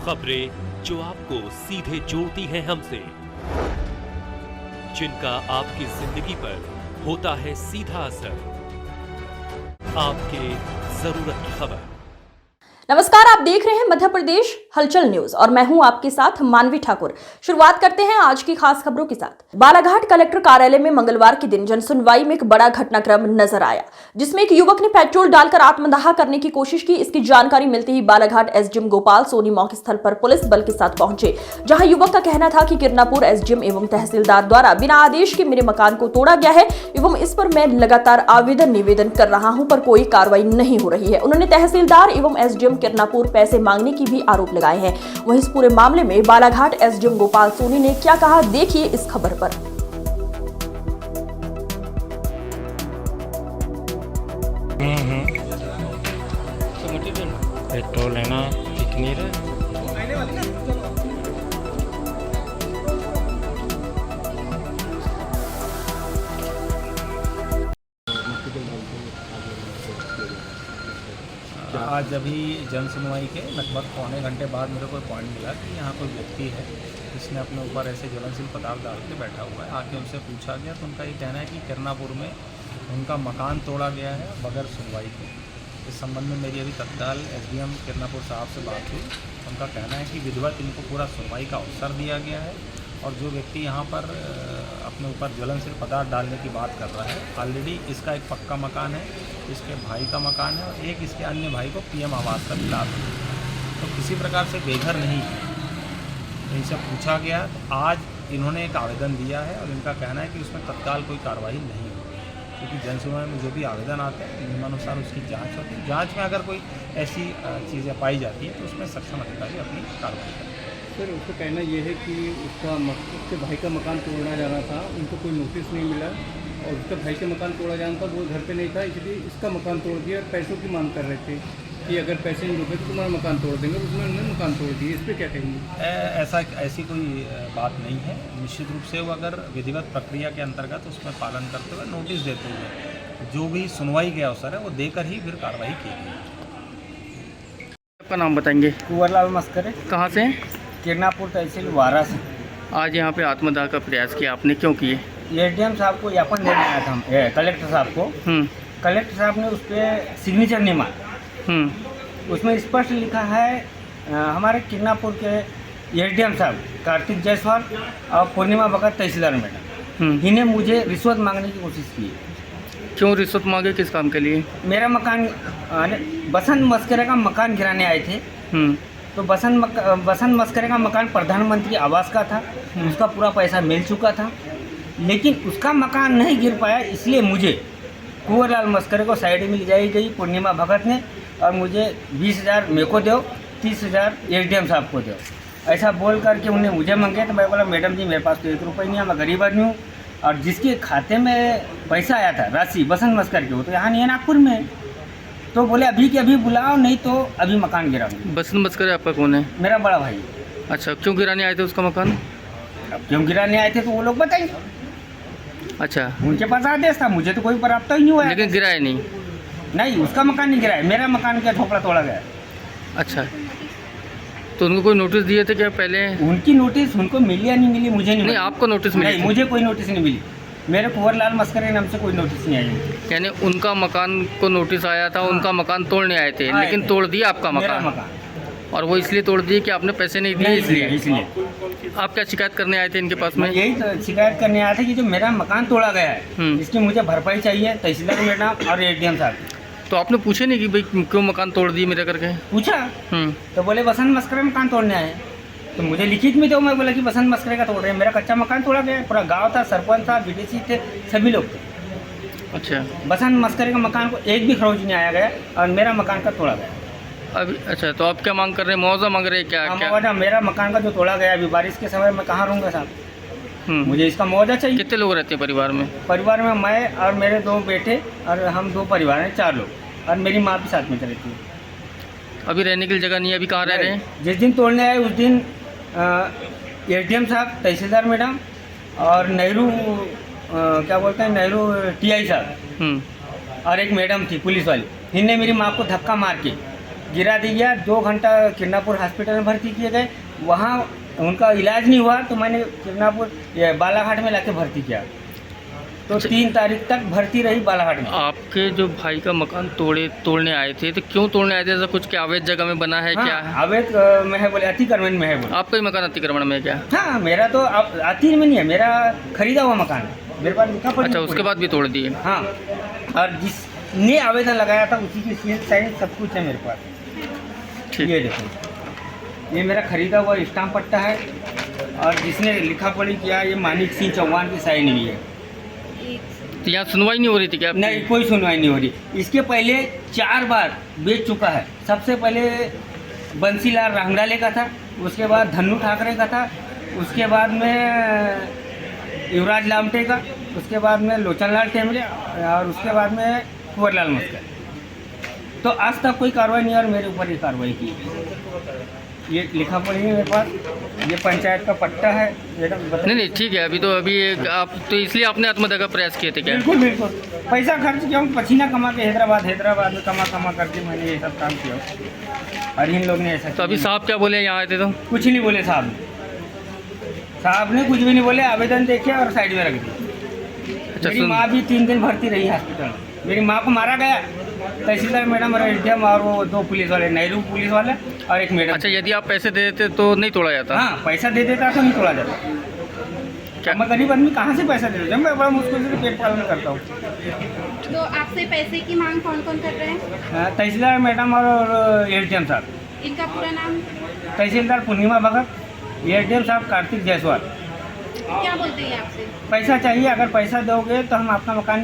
खबरें जो आपको सीधे जोड़ती हैं हमसे, जिनका आपकी जिंदगी पर होता है सीधा असर। आपके जरूरत की खबर। नमस्कार, आप देख रहे हैं मध्य प्रदेश हलचल न्यूज और मैं हूं आपके साथ मानवी ठाकुर। शुरुआत करते हैं आज की खास खबरों के साथ। बालाघाट कलेक्टर कार्यालय में मंगलवार के दिन जनसुनवाई में एक बड़ा घटनाक्रम नजर आया, जिसमें एक युवक ने पेट्रोल डालकर आत्मदाह करने की कोशिश की। इसकी जानकारी मिलते ही बालाघाट एसडीएम गोपाल सोनी मौके स्थल पर पुलिस बल के साथ पहुंचे, जहां युवक का कहना था कि किरनापुर एसडीएम एवं तहसीलदार द्वारा बिना आदेश के मेरे मकान को तोड़ा गया है एवं इस पर मैं लगातार आवेदन निवेदन कर रहा हूं, पर कोई कार्रवाई नहीं हो रही है। उन्होंने तहसीलदार एवं एसडीएम किरनापुर पैसे मांगने की भी आरोप लगाए हैं। वहीं इस पूरे मामले में बालाघाट एसडीएम गोपाल सोनी ने क्या कहा, देखिए इस खबर पर। पेट्रोल है ना, कितनी रे? आज अभी जन सुनवाई के लगभग पौने घंटे बाद मेरे को पॉइंट मिला कि यहाँ कोई व्यक्ति है जिसने अपने ऊपर ऐसे ज्वलनशील पदार्थ डाल के बैठा हुआ है। आके उनसे पूछा गया तो उनका ये कहना है कि किरनापुर में उनका मकान तोड़ा गया है बगैर सुनवाई के। इस संबंध में मेरी अभी तत्काल एसडीएम किरनापुर साहब से बात हुई। उनका कहना है कि विधिवत इनको पूरा सुनवाई का अवसर दिया गया है और जो व्यक्ति यहाँ पर अपने ऊपर ज्वलनशील पदार्थ डालने की बात कर रहा है, ऑलरेडी इसका एक पक्का मकान है, इसके भाई का मकान है और एक इसके अन्य भाई को पीएम आवास का मिला है, तो किसी प्रकार से बेघर नहीं है। इनसे पूछा गया तो आज इन्होंने एक आवेदन दिया है और इनका कहना है कि उसमें तत्काल कोई कार्रवाई नहीं होगी, क्योंकि जनसुनवाई में जो भी आवेदन आते हैं नियमानुसार उसकी जांच होती है। जांच में अगर कोई ऐसी चीज़ें पाई जाती हैं तो उसमें सक्षम अधिकारी अपनी कार्रवाई करें। सर, उसका कहना ये है कि उसके भाई का मकान तोड़ा जाना था, उनको कोई नोटिस नहीं मिला और उसके भाई का मकान तोड़ा जाना था, वो घर पे नहीं था, इसलिए इसका मकान तोड़ दिया और पैसों की मांग कर रहे थे कि अगर पैसे नहीं रुके तो तुम्हारा मकान तोड़ देंगे। उसमें उन्होंने मकान तोड़ दिया। इस पर क्या कहेंगे? ऐसी कोई बात नहीं है। निश्चित रूप से वो अगर विधिवत प्रक्रिया के अंतर्गत उसमें पालन करते हुए नोटिस देते हुए जो भी सुनवाई के अवसर है वो देकर ही फिर कार्रवाई की गई। आपका नाम बताएंगे? कुंवरलाल मस्करे, कहाँ से? किरनापुर तहसील वारा से। आज यहाँ पे आत्मदाह का प्रयास किया आपने, क्यों किए? एसडीएम साहब को ज्ञापन देने आया था हम, कलेक्टर साहब को। कलेक्टर साहब ने उस पर सिग्नेचर नहीं मारा। उसमें स्पष्ट लिखा है हमारे किरनापुर के एसडीएम साहब कार्तिक जायसवाल और पूर्णिमा भगत तहसीलदार मैडम, इन्हें मुझे रिश्वत मांगने की कोशिश की। क्यों रिश्वत मांगे, किस काम के लिए? मेरा मकान बसंत मस्करे का मकान गिराने आए थे, तो बसंत मस्करे का मकान प्रधानमंत्री आवास का था, उसका पूरा पैसा मिल चुका था, लेकिन उसका मकान नहीं गिर पाया, इसलिए मुझे कुंवरलाल मस्करे को साइड में ले जाई गई पूर्णिमा भगत ने और मुझे 20,000 मेरे को दो, 30,000 एसडीएम साहब को दो, ऐसा बोल करके उन्हें मुझे मांगे। तो मैं बोला मैडम जी मेरे पास तो 1 रुपये नहीं है, मैं गरीब आदमी हूँ, और जिसके खाते में पैसा आया था राशि बसंत मस्कर के, वो तो यहाँ नहीं है, नागपुर में है। तो बोले अभी के अभी बुलाओ, नहीं तो अभी मकान गिराओ। बसंत मस्कर आपका कौन है? मेरा बड़ा भाई। अच्छा, क्यों गिराने आए थे उसका मकान? अब क्यों गिराने आए थे तो वो लोग बताएंगे। अच्छा, उनके पास आदेश था, मुझे तो कोई प्राप्त ही नहीं हुआ। लेकिन गिराए नहीं? नहीं, उसका मकान नहीं गिराया, मेरा मकान का झोपड़ा तोड़ा गया। अच्छा, तो उनको कोई नोटिस दिए थे क्या पहले? उनकी नोटिस उनको मिली या नहीं मिली मुझे नहीं। आपको नोटिस मिली? नहीं, मुझे कोई नोटिस नहीं मिली। मेरे कुंवरलाल मस्करे नाम से कोई नोटिस नहीं आई। यानी उनका मकान को नोटिस आया था? उनका मकान तोड़ने आए थे, लेकिन तोड़ दिया आपका मकान? और वो इसलिए तोड़ दिए कि आपने पैसे नहीं दिए, इसलिए? आप क्या शिकायत करने आए थे इनके पास में? यही तो शिकायत करने आया था कि जो मेरा मकान तोड़ा गया है इसकी मुझे भरपाई चाहिए, तहसीलदार मैडम और एसडीएम साहब। तो आपने पूछे नहीं कि भाई क्यों मकान तोड़ दिए मेरा करके? पूछा तो बोले बसंत मस्करे मकान तोड़ने आए। तो मुझे लिखित में दो, मैं बोला कि बसंत मस्करे का तोड़ रहे हैं, मेरा कच्चा मकान तोड़ा गया। पूरा गांव था, सरपंच था, बीडीसी थे, सभी लोग थे। अच्छा, बसंत मस्करे का मकान को एक भी खरोच नहीं आया गया और मेरा मकान का तोड़ा गया अभी। अच्छा, तो आप क्या मांग कर रहे हैं? मुआवजा मांग रहे हैं क्या? मुआवजा, मेरा मकान का जो तोड़ा गया अभी बारिश के समय में कहाँ रहूँगा साहब, मुझे इसका मुआवजा चाहिए। कितने लोग रहते हैं परिवार में? परिवार में मैं और मेरे 2 बेटे और हम 2 परिवार हैं, 4 लोग, और मेरी माँ भी साथ में रहती है। अभी रहने के लिए जगह नहीं है? अभी कहाँ रह रहे हैं? जिस दिन तोड़ने आए उस दिन एसडीएम साहब, तहसीलदार मैडम और नेहरू क्या बोलते हैं, नेहरू टीआई साहब और एक मैडम थी पुलिस वाली, इनने मेरी माँ को धक्का मार के गिरा दिया। 2 घंटा किरनापुर हॉस्पिटल में भर्ती किए गए, वहाँ उनका इलाज नहीं हुआ तो मैंने किरनापुर बालाघाट में लाके भर्ती किया। तो 3 तारीख तक भर्ती रही बालाघाट में। आपके जो भाई का मकान तोड़ने आए थे, तो क्यों तोड़ने आए थे? ऐसा कुछ क्या अवैध जगह में बना है? हाँ, क्या है? अवैध में है बोले, अतिक्रमण में है बोले। आपका ही मकान अतिक्रमण में है क्या? हाँ, मेरा तो अति में नहीं है, मेरा खरीदा हुआ मकान है, मेरे पास लिखा पढ़ी। अच्छा, उसके बाद भी तोड़ दिए? हाँ, और जिसने आवेदन लगाया था उसी की सील साइन सब कुछ है मेरे पास। ठीक। ये देखो, ये मेरा खरीदा हुआ स्टाम्प पट्टा है, और जिसने लिखा पढ़ी किया ये मानिक सिंह चौहान की साइन हुई है। तो यहाँ सुनवाई नहीं हो रही थी क्या आपकी? नहीं, कोई सुनवाई नहीं हो रही। इसके पहले 4 बार बेच चुका है। सबसे पहले बंसीलाल रांगडाले का था, उसके बाद धन्नू ठाकरे का था, उसके बाद में युवराज लामटे का, उसके बाद में लोचनलाल टेमरे, और उसके बाद में कुंवरलाल मस्कर। तो आज तक कोई कार्रवाई नहीं, और मेरे ऊपर ही कार्रवाई की। ये लिखा पड़ी है मेरे पास, ये पंचायत का पट्टा है। नहीं, ठीक है। अभी आप तो इसलिए आपने आत्महत्या का प्रयास किए थे क्या? बिल्कुल बिल्कुल, पैसा खर्च किया हूँ, पसीना कमा के हैदराबाद में कमा करके मैंने ये सब काम किया, और इन लोग ने ऐसा। तो अभी साहब क्या बोले यहाँ आए थे तो? कुछ नहीं बोले साहब ने कुछ भी नहीं बोले। आवेदन देखे और साइड में रख दिया। अच्छा, मेरी माँ भी 3 दिन भर्ती रही हॉस्पिटल में। मेरी माँ को मारा गया, तहसीलदार मैडम और एडीएम और वो 2 पुलिस वाले, नेहरू पुलिस वाले और एक मैडम। अच्छा, यदि आप पैसे दे देते तो नहीं तोड़ा जाता? हाँ, पैसा दे देता तो नहीं तोड़ा जाता। क्या? मैं गरीब आदमी कहाँ से पैसा दे दूँ? मैं बड़ा मुश्किल से पेट पालन करता हूँ। तो आपसे पैसे की मांग कौन कौन कर रहे हैं? तहसीलदार मैडम और एडीएम साहब। इनका पूरा नाम? तहसीलदार पूर्णिमा भगत, एडीएम साहब कार्तिक जायसवाल। क्या बोलते हैं आपसे? पैसा चाहिए, अगर पैसा दोगे तो हम आपका मकान